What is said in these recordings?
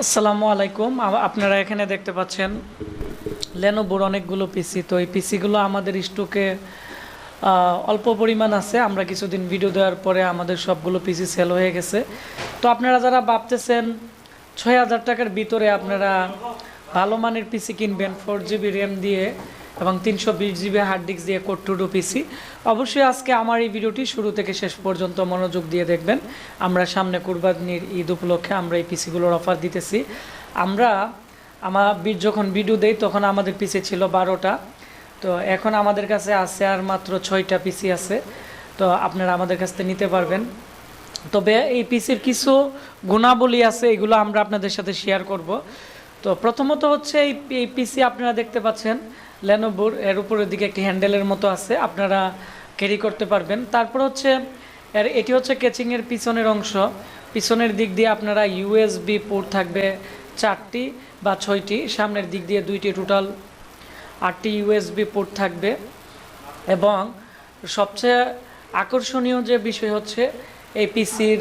আসসালামু আলাইকুম। আপনারা এখানে দেখতে পাচ্ছেন লেনোভোর অনেকগুলো পিসি। তো এই পিসিগুলো আমাদের স্টকে অল্প পরিমাণ আছে। আমরা কিছুদিন ভিডিও দেওয়ার পরে আমাদের সবগুলো পিসি সেল হয়ে গেছে। তো আপনারা যারা ভাবতেছেন ৬,০০০ টাকার ভিতরে আপনারা ভালো মানের পিসি কিনবেন 4GB র্যাম দিয়ে এবং 320GB হার্ড ডিস্ক দিয়ে কোড টু ডু পিসি, অবশ্যই আজকে আমার এই ভিডিওটি শুরু থেকে শেষ পর্যন্ত মনোযোগ দিয়ে দেখবেন। আমরা সামনে কুরবানির ঈদ উপলক্ষে আমরা এই পিসিগুলোর অফার দিতেছি। যখন ভিডিও দেই তখন আমাদের পিসি ছিল 12টা, তো এখন আমাদের কাছে আছে আর মাত্র 6টা পিসি আছে। তো আপনারা আমাদের কাছ থেকে নিতে পারবেন। তবে এই পিসির কিছু গুণাবলী আছে, এগুলো আমরা আপনাদের সাথে শেয়ার করব। তো প্রথমত হচ্ছে এই পিসি আপনারা দেখতে পাচ্ছেন লেনোভোর, এর উপরের দিকে একটি হ্যান্ডেলের মতো আছে, আপনারা ক্যারি করতে পারবেন। তারপর হচ্ছে এটি হচ্ছে কেচিংয়ের পিছনের অংশ। পিছনের দিক দিয়ে আপনারা ইউএসবি পোর্ট থাকবে 4টি বা 6টি, সামনের দিক দিয়ে 2টি, টোটাল 8টি ইউএসবি পোর্ট থাকবে। এবং সবচেয়ে আকর্ষণীয় যে বিষয় হচ্ছে এই পিসির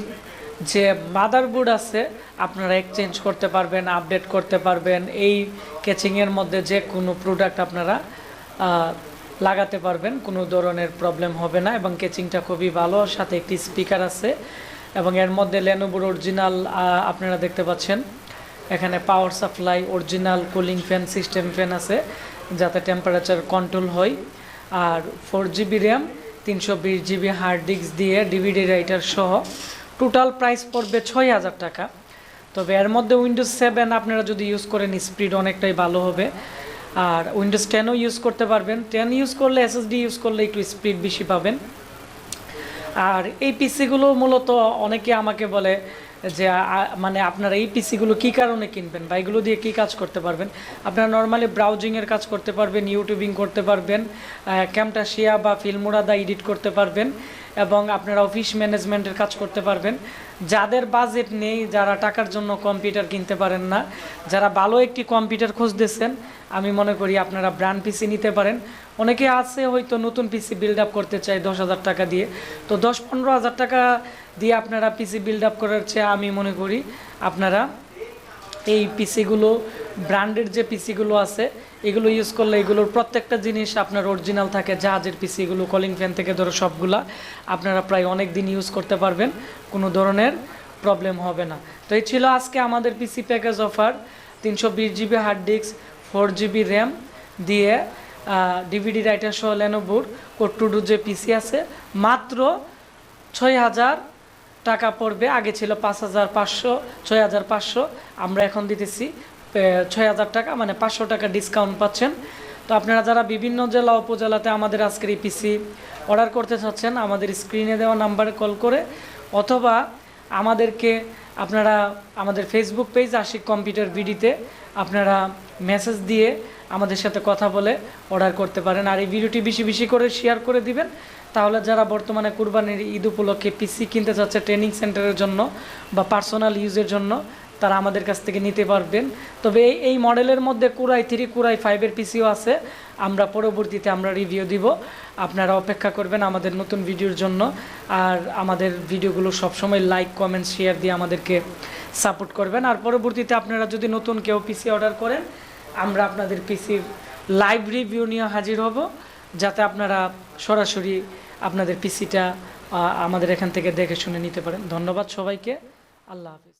যে মাদারবোর্ড আছে আপনারা এক্সচেঞ্জ করতে পারবেন, আপডেট করতে পারবেন। এই কেচিংয়ের মধ্যে যে কোনো প্রোডাক্ট আপনারা লাগাতে পারবেন, কোনো ধরনের প্রবলেম হবে না। এবং কেচিংটা খুবই ভালো, সাথে একটি স্পিকার আছে এবং এর মধ্যে লেনোভোর অরিজিনাল আপনারা দেখতে পাচ্ছেন এখানে power supply, original cooling fan, system fan আছে যাতে টেম্পারেচার কন্ট্রোল হয়। আর 4GB RAM 320GB hard disk দিয়ে ডিভিডি রাইটার সহ টোটাল প্রাইস পড়বে 6,০০০ টাকা। তবে এর মধ্যে উইন্ডোজ 7 আপনারা যদি ইউজ করেন স্পিড অনেকটাই ভালো হবে। আর উইন্ডোজ 10ও ইউজ করতে পারবেন। 10 ইউজ করলে এসএসডি ইউজ করলে একটু স্পিড বেশি পাবেন। আর এই পিসিগুলো মূলত অনেকে আমাকে বলে যে মানে আপনারা এই পিসিগুলো কী কারণে কিনবেন বা এগুলো দিয়ে কী কাজ করতে পারবেন। আপনারা নর্মালি ব্রাউজিংয়ের কাজ করতে পারবেন, ইউটিউবিং করতে পারবেন, ক্যামটাশিয়া বা ফিল্মোরাদা এডিট করতে পারবেন এবং আপনারা অফিস ম্যানেজমেন্টের কাজ করতে পারবেন। যাদের বাজেট নেই, যারা টাকার জন্য কম্পিউটার কিনতে পারেন না, যারা ভালো একটি কম্পিউটার খুঁজতেছেন, আমি মনে করি আপনারা ব্র্যান্ড পিসি নিতে পারেন। অনেকে আছে হয়তো নতুন পিসি বিল্ড আপ করতে চায় 10,000 টাকা দিয়ে, তো 10-15 হাজার টাকা দিয়ে আপনারা পিসি বিল্ড আপ করার চেয়ে আমি মনে করি আপনারা এই পিসিগুলো, ব্র্যান্ডের যে পিসিগুলো আছে এগুলো ইউজ করলে এগুলোর প্রত্যেকটা জিনিস আপনার অরিজিনাল থাকে। জাহাজের পিসিগুলো কলিং ফ্যান থেকে ধরো সবগুলা আপনারা প্রায় অনেক দিন ইউজ করতে পারবেন, কোনো ধরনের প্রবলেম হবে না। তো এই ছিল আজকে আমাদের PC package offer. 320GB hard disk, 4GB RAM দিয়ে ডিভিডি রাইটার সহ লেনোভোর কোড টু ডু যে পিসি আছে মাত্র 6,০০০ টাকা পড়বে। আগে ছিল 5,500, 6,500, আমরা এখন দিতেছি 6,০০০ টাকা, মানে 500 টাকা ডিসকাউন্ট পাচ্ছেন। তো আপনারা যারা বিভিন্ন জেলা উপজেলাতে আমাদের আজকের এই পিসি অর্ডার করতে চাচ্ছেন আমাদের স্ক্রিনে দেওয়া নাম্বারে কল করে অথবা আমাদেরকে আপনারা আমাদের ফেসবুক পেজ আশিক কম্পিউটার ভিডিতে আপনারা মেসেজ দিয়ে আমাদের সাথে কথা বলে অর্ডার করতে পারেন। আর এই ভিডিওটি বেশি বেশি করে শেয়ার করে দিবেন, তাহলে যারা বর্তমানে কুরবানির ঈদ উপলক্ষে পিসি কিনতে চাচ্ছে ট্রেনিং সেন্টারের জন্য বা পার্সোনাল ইউজের জন্য, তারা আমাদের কাছ থেকে নিতে পারবেন। তবে এই মডেলের মধ্যে কুরাই 3, কুরাই 5-এর পিসিও আছে, আমরা পরবর্তীতে রিভিউ দিব। আপনারা অপেক্ষা করবেন আমাদের নতুন ভিডিওর জন্য। আর আমাদের ভিডিওগুলো সবসময় লাইক, কমেন্ট, শেয়ার দিয়ে আমাদেরকে সাপোর্ট করবেন। আর পরবর্তীতে আপনারা যদি নতুন কেউ পিসি অর্ডার করেন আমরা আপনাদের পিসির লাইভ রিভিউ নিয়ে হাজির হব, যাতে আপনারা সরাসরি আপনাদের পিসিটা আমাদের এখান থেকে দেখে শুনে নিতে পারেন। ধন্যবাদ সবাইকে, আল্লাহ হাফিজ।